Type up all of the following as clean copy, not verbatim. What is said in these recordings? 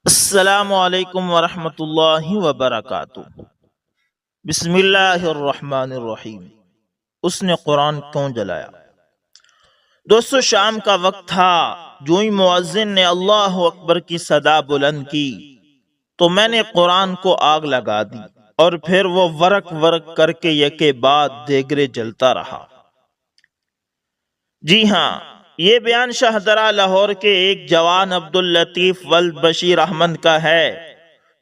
السلام علیکم ورحمۃ اللہ وبرکاتہ۔ بسم اللہ الرحمن الرحیم۔ اس نے قرآن کیوں جلایا؟ دوستو، شام کا وقت تھا۔ جو ہی مؤذن نے اللہ اکبر کی صدا بلند کی تو میں نے قرآن کو آگ لگا دی اور پھر وہ ورق ورق کر کے یکے بعد دیگرے جلتا رہا۔ جی ہاں، یہ بیان شاہدرہ لاہور کے ایک جوان عبداللطیف ولد بشیر احمد کا ہے،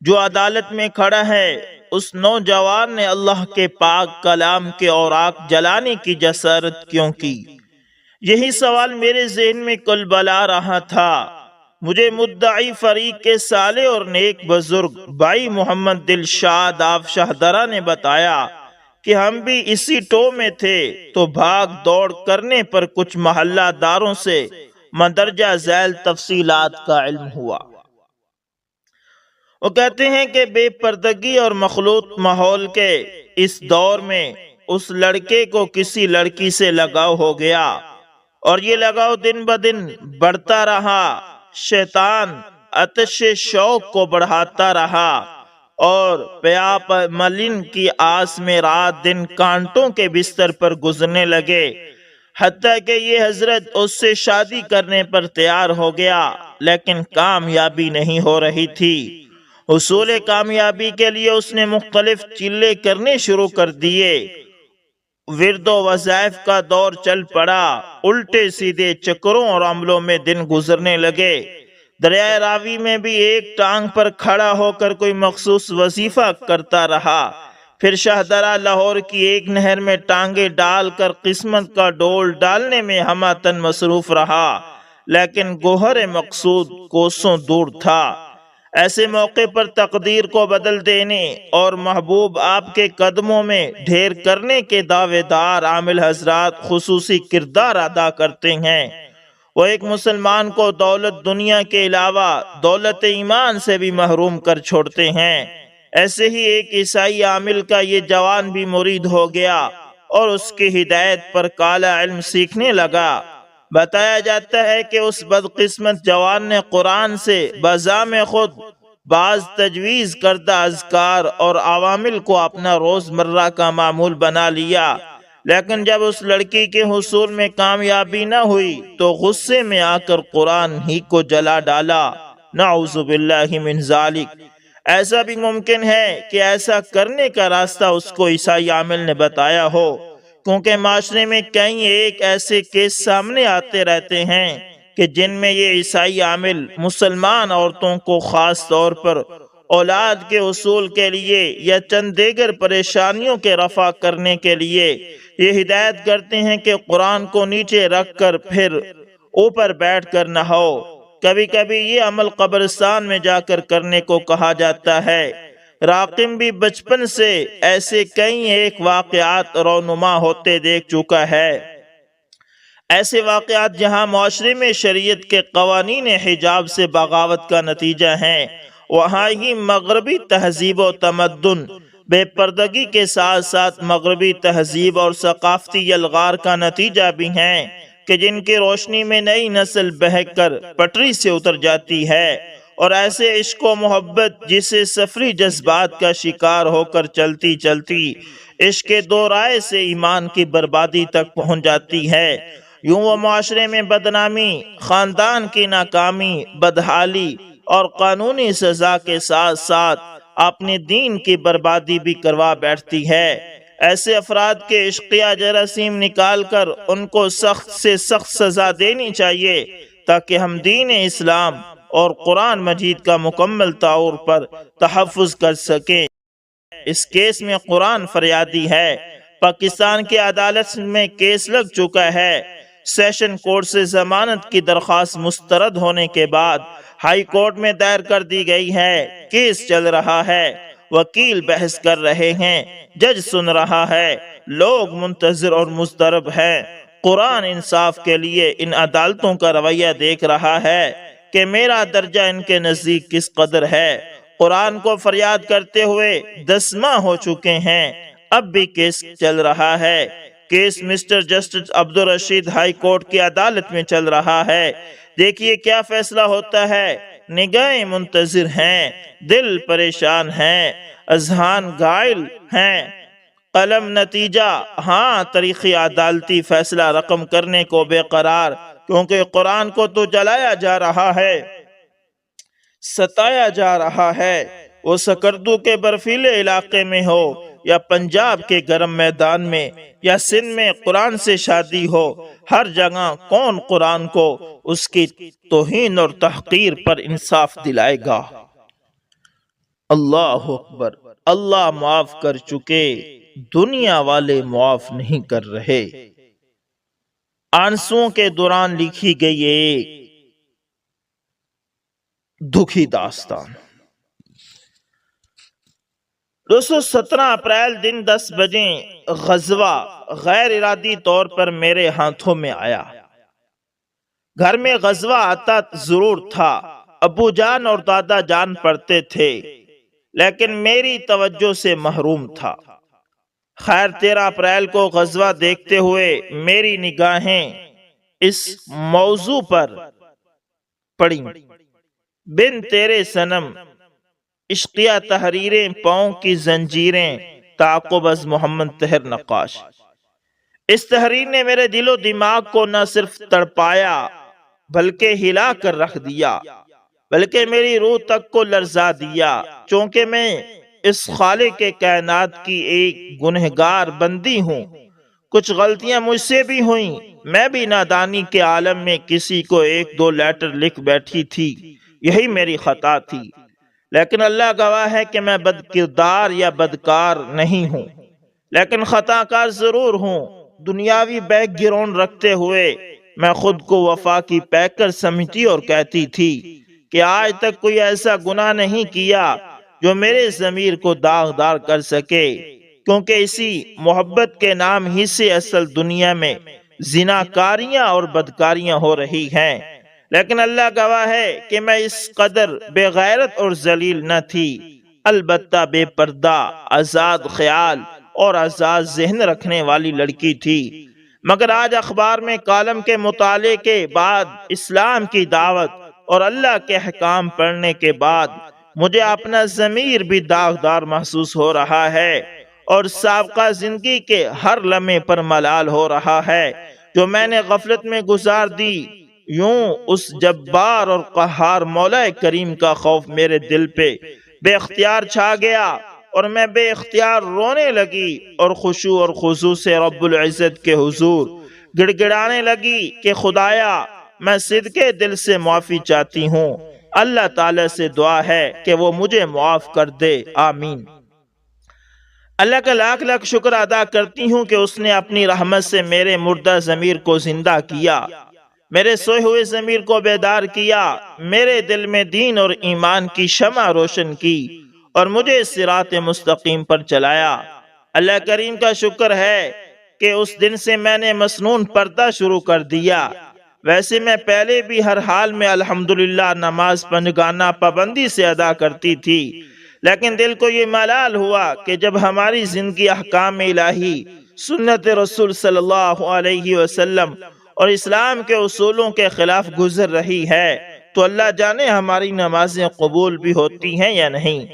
جو عدالت میں کھڑا ہے۔ اس نوجوان نے اللہ کے پاک کلام کے اوراق جلانے کی جسارت کیوں کی؟ یہی سوال میرے ذہن میں کلبلا رہا تھا۔ مجھے مدعی فریق کے صالح اور نیک بزرگ بھائی محمد دلشاد آف شاہدرہ نے بتایا کہ ہم بھی اسی ٹو میں تھے تو بھاگ دوڑ کرنے پر کچھ محلہ داروں سے مندرجہ ذیل تفصیلات کا علم ہوا۔ وہ کہتے ہیں کہ بے پردگی اور مخلوط ماحول کے اس دور میں اس لڑکے کو کسی لڑکی سے لگاؤ ہو گیا اور یہ لگاؤ دن بدن بڑھتا رہا۔ شیطان آتش شوق کو بڑھاتا رہا اور پیاپ ملن کی آس میں رات دن کانٹوں کے بستر پر گزرنے لگے، حتیٰ کہ یہ حضرت اس سے شادی کرنے پر تیار ہو گیا، لیکن کامیابی نہیں ہو رہی تھی۔ حصول کامیابی کے لیے اس نے مختلف چلے کرنے شروع کر دیے۔ ورد و وظائف کا دور چل پڑا۔ الٹے سیدھے چکروں اور عملوں میں دن گزرنے لگے۔ دریائے راوی میں بھی ایک ٹانگ پر کھڑا ہو کر کوئی مخصوص وظیفہ کرتا رہا، پھر شاہدرہ لاہور کی ایک نہر میں ٹانگیں ڈال کر قسمت کا ڈول ڈالنے میں ہمہ مصروف رہا، لیکن گوہر مقصود کوسوں دور تھا۔ ایسے موقع پر تقدیر کو بدل دینے اور محبوب آپ کے قدموں میں ڈھیر کرنے کے دعوے دار عامل حضرات خصوصی کردار ادا کرتے ہیں۔ وہ ایک مسلمان کو دولت دنیا کے علاوہ دولت ایمان سے بھی محروم کر چھوڑتے ہیں۔ ایسے ہی ایک عیسائی عامل کا یہ جوان بھی مرید ہو گیا اور اس کی ہدایت پر کالا علم سیکھنے لگا۔ بتایا جاتا ہے کہ اس بدقسمت جوان نے قرآن سے بذام خود بعض تجویز کردہ اذکار اور عوامل کو اپنا روزمرہ کا معمول بنا لیا، لیکن جب اس لڑکی کے حصول میں کامیابی نہ ہوئی تو غصے میں آ کر قرآن ہی کو جلا ڈالا۔ نعوذ باللہ من ذالک۔ ایسا بھی ممکن ہے کہ ایسا کرنے کا راستہ اس کو عیسائی عامل نے بتایا ہو، کیونکہ معاشرے میں کئی ایک ایسے کیس سامنے آتے رہتے ہیں کہ جن میں یہ عیسائی عامل مسلمان عورتوں کو خاص طور پر اولاد کے حصول کے لیے یا چند دیگر پریشانیوں کے رفع کرنے کے لیے یہ ہدایت کرتے ہیں کہ قرآن کو نیچے رکھ کر پھر اوپر بیٹھ کر نہاؤ۔ کبھی کبھی یہ عمل قبرستان میں جا کر کرنے کو کہا جاتا ہے۔ راقم بھی بچپن سے ایسے کئی ایک واقعات رونما ہوتے دیکھ چکا ہے۔ ایسے واقعات جہاں معاشرے میں شریعت کے قوانین حجاب سے بغاوت کا نتیجہ ہیں، وہاں ہی مغربی تہذیب و تمدن بے پردگی کے ساتھ ساتھ مغربی تہذیب اور ثقافتی یلغار کا نتیجہ بھی ہیں کہ جن کی روشنی میں نئی نسل بہک کر پٹری سے اتر جاتی ہے اور ایسے عشق و محبت جسے سفری جذبات کا شکار ہو کر چلتی چلتی عشق دو رائے سے ایمان کی بربادی تک پہنچ جاتی ہے۔ یوں وہ معاشرے میں بدنامی، خاندان کی ناکامی، بدحالی اور قانونی سزا کے ساتھ ساتھ اپنے دین کی بربادی بھی کروا بیٹھتی ہے۔ ایسے افراد کے عشقیہ جراثیم نکال کر ان کو سخت سے سخت سزا دینی چاہیے تاکہ ہم دین اسلام اور قرآن مجید کا مکمل طور پر تحفظ کر سکیں۔ اس کیس میں قرآن فریادی ہے۔ پاکستان کی عدالت میں کیس لگ چکا ہے۔ سیشن کورٹ سے ضمانت کی درخواست مسترد ہونے کے بعد ہائی کورٹ میں دائر کر دی گئی ہے۔ کیس چل رہا ہے، وکیل بحث کر رہے ہیں، جج سن رہا ہے، لوگ منتظر اور مضطرب ہیں۔ قرآن انصاف کے لیے ان عدالتوں کا رویہ دیکھ رہا ہے کہ میرا درجہ ان کے نزدیک کس قدر ہے۔ قرآن کو فریاد کرتے ہوئے 10 ماہ ہو چکے ہیں، اب بھی کیس چل رہا ہے۔ Case mister justice Abdul Rashid high court کی عدالت میں چل رہا ہے۔ دیکھیے کیا فیصلہ ہوتا ہے۔ نگاہیں منتظر ہیں، دل پریشان ہیں، اذہان گائل ہیں، قلم نتیجہ ہاں طریقی عدالتی فیصلہ رقم کرنے کو بے قرار، کیونکہ قرآن کو تو جلایا جا رہا ہے، ستایا جا رہا ہے۔ وہ سکردو کے برفیلے علاقے میں ہو یا پنجاب کے گرم میدان میں یا سندھ میں قرآن سے شادی ہو، ہر جگہ کون قرآن کو اس کی توہین اور تحقیر پر انصاف دلائے گا؟ اللہ اکبر۔ اللہ معاف کر چکے، دنیا والے معاف نہیں کر رہے۔ آنسوؤں کے دوران لکھی گئی ایک دکھی داستان۔ دوستو 17 اپریل دن 10 بجے غزوہ غیر ارادی طور پر میرے ہاتھوں میں آیا۔ گھر میں غزوہ آتا ضرور تھا، ابو جان اور دادا جان پڑھتے تھے، لیکن میری توجہ سے محروم تھا۔ خیر 13 اپریل کو غزوہ دیکھتے ہوئے میری نگاہیں اس موضوع پر پڑیں: بن تیرے صنم، عشقیہ تحریریں، پاؤں کی زنجیریں، تعاقب از محمد طاہر نقاش۔ اس تحریر نے میرے دل و دماغ کو نہ صرف تڑپایا بلکہ ہلا کر رکھ دیا، بلکہ میری روح تک کو لرزا دیا، چونکہ میں اس خالق کے کائنات کی ایک گنہگار بندی ہوں۔ کچھ غلطیاں مجھ سے بھی ہوئیں، میں بھی نادانی کے عالم میں کسی کو 1-2 لیٹر لکھ بیٹھی تھی، یہی میری خطا تھی۔ لیکن اللہ گواہ ہے کہ میں بد کردار یا بدکار نہیں ہوں، لیکن خطا کار ضرور ہوں۔ دنیاوی بیک گراؤنڈ رکھتے ہوئے میں خود کو وفا کی پیکر سمجھتی اور کہتی تھی کہ آج تک کوئی ایسا گناہ نہیں کیا جو میرے ضمیر کو داغدار کر سکے، کیونکہ اسی محبت کے نام ہی سے اصل دنیا میں زناکاریاں اور بدکاریاں ہو رہی ہیں۔ لیکن اللہ گواہ ہے کہ میں اس قدر بے غیرت اور ذلیل نہ تھی، البتہ بے پردہ، آزاد خیال اور آزاد ذہن رکھنے والی لڑکی تھی۔ مگر آج اخبار میں کالم کے مطالعے کے بعد، اسلام کی دعوت اور اللہ کے احکام پڑھنے کے بعد مجھے اپنا ضمیر بھی داغدار محسوس ہو رہا ہے، اور سابقہ زندگی کے ہر لمحے پر ملال ہو رہا ہے جو میں نے غفلت میں گزار دی۔ یوں اس جبار اور قہار مولا کریم کا خوف میرے دل پہ بے اختیار چھا گیا، اور میں بے اختیار رونے لگی اور خشوع اور خضوع سے رب العزت کے حضور گڑ گڑانے لگی کہ خدایا، میں صدقے دل سے معافی چاہتی ہوں۔ اللہ تعالی سے دعا ہے کہ وہ مجھے معاف کر دے، آمین۔ اللہ کا لاکھ لاکھ شکر ادا کرتی ہوں کہ اس نے اپنی رحمت سے میرے مردہ ضمیر کو زندہ کیا، میرے سوئے ہوئے ضمیر کو بیدار کیا، میرے دل میں دین اور ایمان کی شمع روشن کی اور مجھے صراط مستقیم پر چلایا۔ اللہ کریم کا شکر ہے کہ اس دن سے میں نے مسنون پردہ شروع کر دیا۔ ویسے میں پہلے بھی ہر حال میں الحمدللہ نماز پنجگانہ پابندی سے ادا کرتی تھی، لیکن دل کو یہ ملال ہوا کہ جب ہماری زندگی احکام الہی، سنت رسول صلی اللہ علیہ وسلم اور اسلام کے اصولوں کے خلاف گزر رہی ہے تو اللہ جانے ہماری نمازیں قبول بھی ہوتی ہیں یا نہیں۔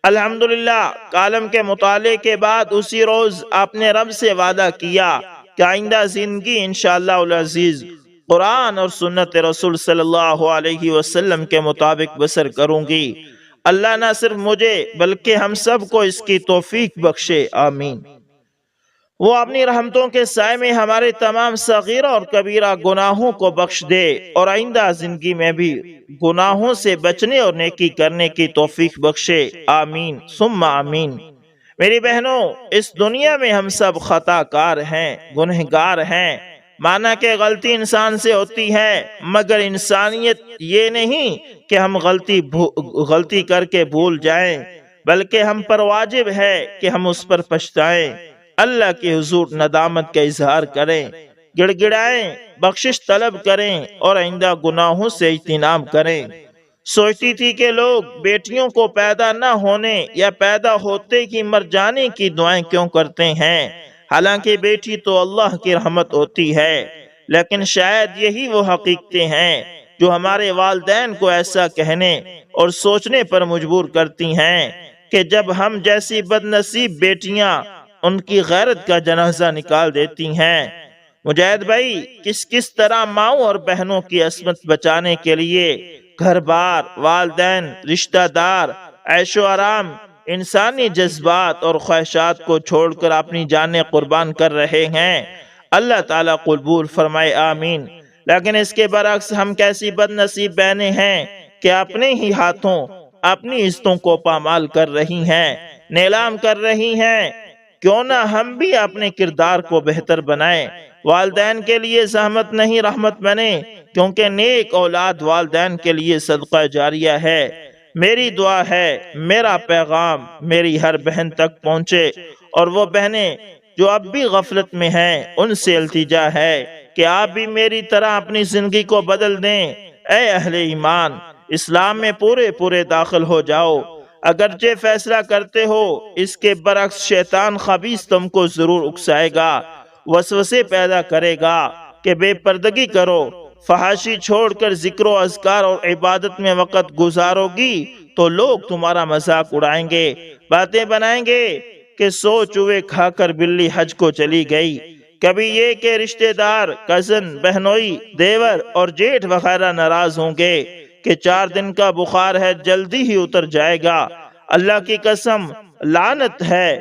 الحمدللہ کالم کے مطالعے کے بعد اسی روز اپنے رب سے وعدہ کیا کہ آئندہ زندگی انشاءاللہ العزیز قرآن اور سنت رسول صلی اللہ علیہ وسلم کے مطابق بسر کروں گی۔ اللہ نہ صرف مجھے بلکہ ہم سب کو اس کی توفیق بخشے، آمین۔ وہ اپنی رحمتوں کے سائے میں ہمارے تمام صغیرہ اور کبیرہ گناہوں کو بخش دے اور آئندہ زندگی میں بھی گناہوں سے بچنے اور نیکی کرنے کی توفیق بخشے، آمین ثم آمین۔ میری بہنوں، اس دنیا میں ہم سب خطا کار ہیں، گنہگار ہیں۔ مانا کہ غلطی انسان سے ہوتی ہے، مگر انسانیت یہ نہیں کہ ہم غلطی کر کے بھول جائیں، بلکہ ہم پر واجب ہے کہ ہم اس پر پچھتائیں، اللہ کے حضور ندامت کا اظہار کریں، گڑ گڑائیں، بخشش طلب کریں اور آئندہ گناہوں سے اجتناب کریں۔ سوچتی تھی کہ لوگ بیٹیوں کو پیدا نہ ہونے یا پیدا ہوتے ہی مر جانے کی دعائیں کیوں کرتے ہیں، حالانکہ بیٹی تو اللہ کی رحمت ہوتی ہے، لیکن شاید یہی وہ حقیقتیں ہیں جو ہمارے والدین کو ایسا کہنے اور سوچنے پر مجبور کرتی ہیں کہ جب ہم جیسی بد نصیب بیٹیاں ان کی غیرت کا جنازہ نکال دیتی ہیں۔ مجاہد بھائی، کس طرح ماؤں اور بہنوں کی عصمت بچانے کے لیے گھر بار، والدین، رشتہ دار، عیش و آرام، انسانی جذبات اور خواہشات کو چھوڑ کر اپنی جانیں قربان کر رہے ہیں۔ اللہ تعالیٰ قبول فرمائے، آمین۔ لیکن اس کے برعکس ہم کیسی بد نصیب بہنیں ہیں کہ اپنے ہی ہاتھوں اپنی عزتوں کو پامال کر رہی ہیں، نیلام کر رہی ہیں۔ کیوں نہ ہم بھی اپنے کردار کو بہتر بنائیں، والدین کے لیے زحمت نہیں رحمت بنے، کیونکہ نیک اولاد والدین کے لیے صدقہ جاریہ ہے۔ میری دعا ہے میرا پیغام میری ہر بہن تک پہنچے، اور وہ بہنیں جو اب بھی غفلت میں ہیں ان سے التجا ہے کہ آپ بھی میری طرح اپنی زندگی کو بدل دیں۔ اے اہل ایمان، اسلام میں پورے داخل ہو جاؤ۔ اگرچہ فیصلہ کرتے ہو، اس کے برعکس شیطان خبیث تم کو ضرور اکسائے گا، وسوسے پیدا کرے گا کہ بے پردگی کرو، فحاشی چھوڑ کر ذکر و اذکار اور عبادت میں وقت گزارو گی تو لوگ تمہارا مذاق اڑائیں گے، باتیں بنائیں گے کہ سو چوہے کھا کر بلی حج کو چلی گئی۔ کبھی یہ کہ رشتہ دار، کزن، بہنوئی، دیور اور جیٹھ وغیرہ ناراض ہوں گے کہ 4 دن کا بخار ہے، جلدی ہی اتر جائے گا۔ اللہ کی قسم، لعنت ہے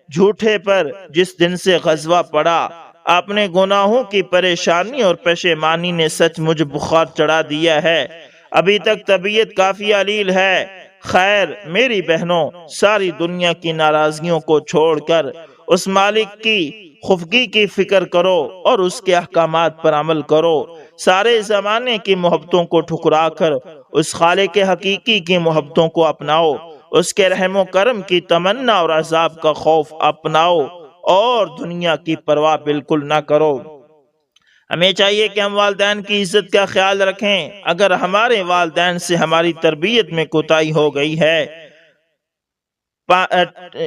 جھوٹے پر جس دن سے غزوہ پڑا۔ اپنے گناہوں کی پریشانی اور پشیمانی نے سچ مجھ بخار چڑھا دیا ہے، ابھی تک طبیعت کافی علیل ہے۔ خیر میری بہنوں، ساری دنیا کی ناراضگیوں کو چھوڑ کر اس مالک کی خفگی کی فکر کرو اور اس کے احکامات پر عمل کرو۔ سارے زمانے کی محبتوں کو ٹھکرا کر اس خالق حقیقی کی محبتوں کو اپناؤ، اس کے رحم و کرم کی تمنا اور عذاب کا خوف اپناؤ، اور دنیا کی پرواہ بالکل نہ کرو۔ ہمیں چاہیے کہ ہم والدین کی عزت کا خیال رکھیں۔ اگر ہمارے والدین سے ہماری تربیت میں کوتاہی ہو گئی ہے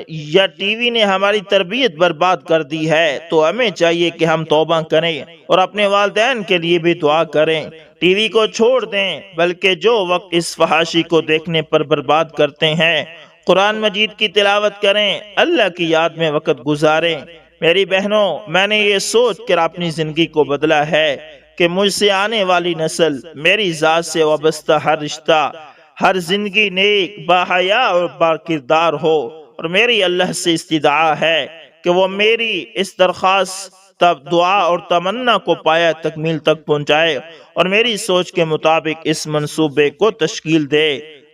یا ٹی وی نے ہماری تربیت برباد کر دی ہے تو ہمیں چاہیے کہ ہم توبہ کریں اور اپنے والدین کے لیے بھی دعا کریں۔ ٹی وی کو چھوڑ دیں، بلکہ جو وقت اس فحاشی کو دیکھنے پر برباد کرتے ہیں، قرآن مجید کی تلاوت کریں، اللہ کی یاد میں وقت گزاریں۔ میری بہنوں، میں نے یہ سوچ کر اپنی زندگی کو بدلا ہے کہ مجھ سے آنے والی نسل میری ذات سے وابستہ ہر رشتہ، ہر زندگی نیک، باحیا اور باکردار ہو، اور میری اللہ سے استدعا ہے کہ وہ میری اس درخواست، دعا اور تمنا کو پایہ تکمیل تک پہنچائے اور میری سوچ کے مطابق اس منصوبے کو تشکیل دے۔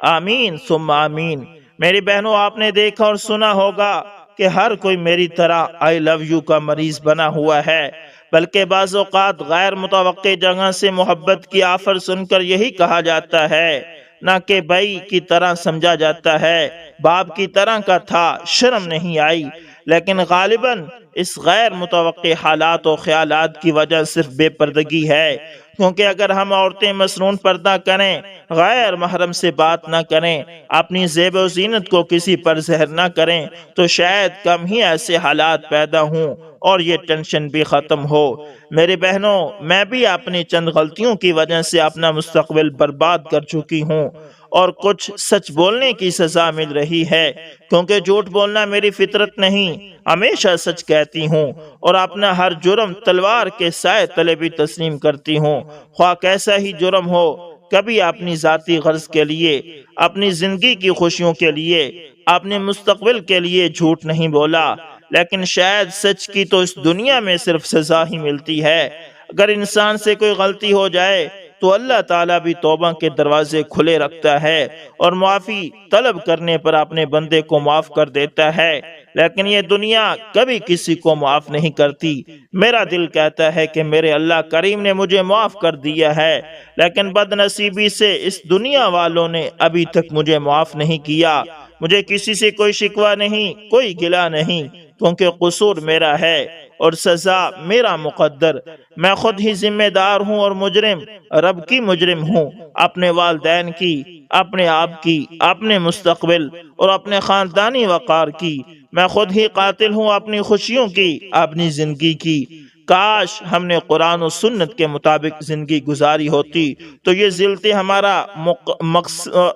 آمین ثم آمین۔ میری بہنوں، آپ نے دیکھا اور سنا ہوگا کہ ہر کوئی میری طرح آئی لو یو کا مریض بنا ہوا ہے، بلکہ بعض اوقات غیر متوقع جگہ سے محبت کی آفر سن کر یہی کہا جاتا ہے، نہ کہ بھائی کی طرح سمجھا جاتا ہے، باپ کی طرح کا تھا، شرم نہیں آئی۔ لیکن غالباً اس غیر متوقع حالات و خیالات کی وجہ صرف بے پردگی ہے، کیونکہ اگر ہم عورتیں مصنون پردہ کریں، غیر محرم سے بات نہ کریں، اپنی زیب و زینت کو کسی پر زہر نہ کریں، تو شاید کم ہی ایسے حالات پیدا ہوں اور یہ ٹینشن بھی ختم ہو۔ میری بہنوں، میں بھی اپنی چند غلطیوں کی وجہ سے اپنا مستقبل برباد کر چکی ہوں، اور کچھ سچ بولنے کی سزا مل رہی ہے، کیونکہ جھوٹ بولنا میری فطرت نہیں، ہمیشہ سچ کہتی ہوں اور اپنا ہر جرم تلوار کے سائے تلے بھی تسلیم کرتی ہوں، خواہ کیسا ہی جرم ہو۔ کبھی اپنی ذاتی غرض کے لیے، اپنی زندگی کی خوشیوں کے لیے، اپنے مستقبل کے لیے جھوٹ نہیں بولا، لیکن شاید سچ کی تو اس دنیا میں صرف سزا ہی ملتی ہے۔ اگر انسان سے کوئی غلطی ہو جائے تو اللہ تعالیٰ بھی توبہ کے دروازے کھلے رکھتا ہے اور معافی طلب کرنے پر اپنے بندے کو معاف کر دیتا ہے، لیکن یہ دنیا کبھی کسی کو معاف نہیں کرتی۔ میرا دل کہتا ہے کہ میرے اللہ کریم نے مجھے معاف کر دیا ہے، لیکن بد نصیبی سے اس دنیا والوں نے ابھی تک مجھے معاف نہیں کیا۔ مجھے کسی سے کوئی شکوہ نہیں، کوئی گلہ نہیں، کیونکہ قصور میرا ہے اور سزا میرا مقدر۔ میں خود ہی ذمہ دار ہوں اور مجرم، رب کی مجرم ہوں، اپنے والدین کی، اپنے آپ کی، اپنے مستقبل اور اپنے خاندانی وقار کی۔ میں خود ہی قاتل ہوں اپنی خوشیوں کی، اپنی زندگی کی۔ کاش ہم نے قرآن و سنت کے مطابق زندگی گزاری ہوتی تو یہ ذلتیں ہمارا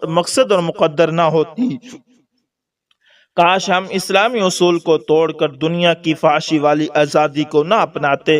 مقصد اور مقدر نہ ہوتی۔ کاش ہم اسلامی اصول کو توڑ کر دنیا کی فحاشی والی آزادی کو نہ اپناتے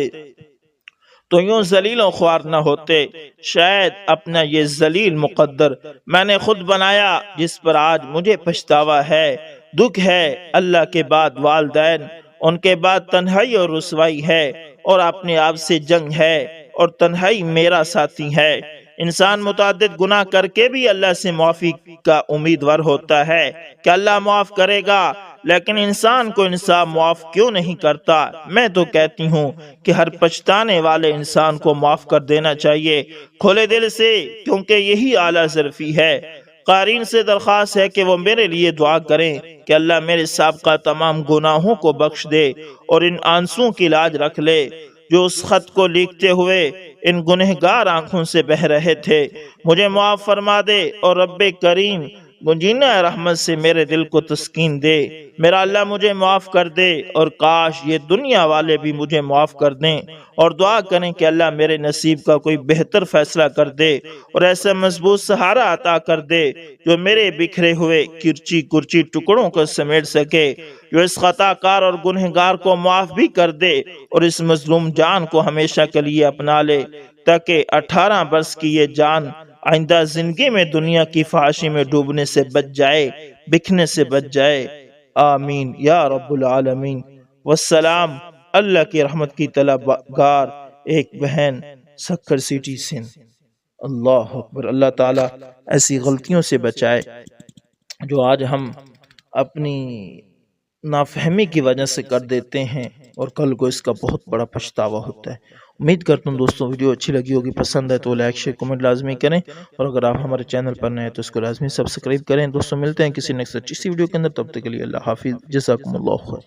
تو یوں ذلیل و خوار نہ ہوتے۔ شاید اپنا یہ ذلیل مقدر میں نے خود بنایا، جس پر آج مجھے پچھتاوا ہے، دکھ ہے۔ اللہ کے بعد والدین، ان کے بعد تنہائی اور رسوائی ہے، اور اپنے آپ سے جنگ ہے، اور تنہائی میرا ساتھی ہے۔ انسان متعدد گناہ کر کے بھی اللہ سے معافی کا امیدوار ہوتا ہے کہ اللہ معاف کرے گا، لیکن انسان کو انسان معاف کیوں نہیں کرتا؟ میں تو کہتی ہوں کہ ہر پچھتانے والے انسان کو معاف کر دینا چاہیے، کھلے دل سے، کیونکہ یہی اعلیٰ ظرفی ہے۔ قارئین سے درخواست ہے کہ وہ میرے لیے دعا کریں کہ اللہ میرے سابقہ تمام گناہوں کو بخش دے اور ان آنسوں کی لاج رکھ لے جو اس خط کو لکھتے ہوئے ان گنہگار آنکھوں سے بہ رہے تھے۔ مجھے معاف فرما دے اور رب کریم گنجینہ رحمت سے میرے دل کو تسکین دے۔ میرا اللہ مجھے معاف کر دے، اور کاش یہ دنیا والے بھی مجھے معاف کر دیں، اور دعا کریں کہ اللہ میرے نصیب کا کوئی بہتر فیصلہ کر دے اور ایسا مضبوط سہارا عطا کر دے جو میرے بکھرے ہوئے کرچی کرچی ٹکڑوں کو سمیٹ سکے، جو اس خطا کار اور گنہگار کو معاف بھی کر دے اور اس مظلوم جان کو ہمیشہ کے لیے اپنا لے، تاکہ 18 برس کی یہ جان آئندہ زندگی میں دنیا کی فحاشی میں ڈوبنے سے بچ جائے، بکھنے سے بچ جائے۔ آمین یا رب العالمین۔ والسلام۔ اللہ کی رحمت کی طلبگار ایک بہن، سکھر سٹی سندھ۔ اللہ اکبر۔ اللہ تعالیٰ ایسی غلطیوں سے بچائے جو آج ہم اپنی نافہمی کی وجہ سے کر دیتے ہیں، اور کل کو اس کا بہت بڑا پچھتاوا ہوتا ہے۔ امید کرتا ہوں دوستوں ویڈیو اچھی لگی ہوگی، پسند ہے تو لائک شیئر کمنٹ لازمی کریں، اور اگر آپ ہمارے چینل پر نئے ہیں تو اس کو لازمی سبسکرائب کریں۔ دوستوں ملتے ہیں کسی نیکسٹ اچھی سی ویڈیو کے اندر، تب تک کے لیے اللہ حافظ، جزاکم اللہ خیر۔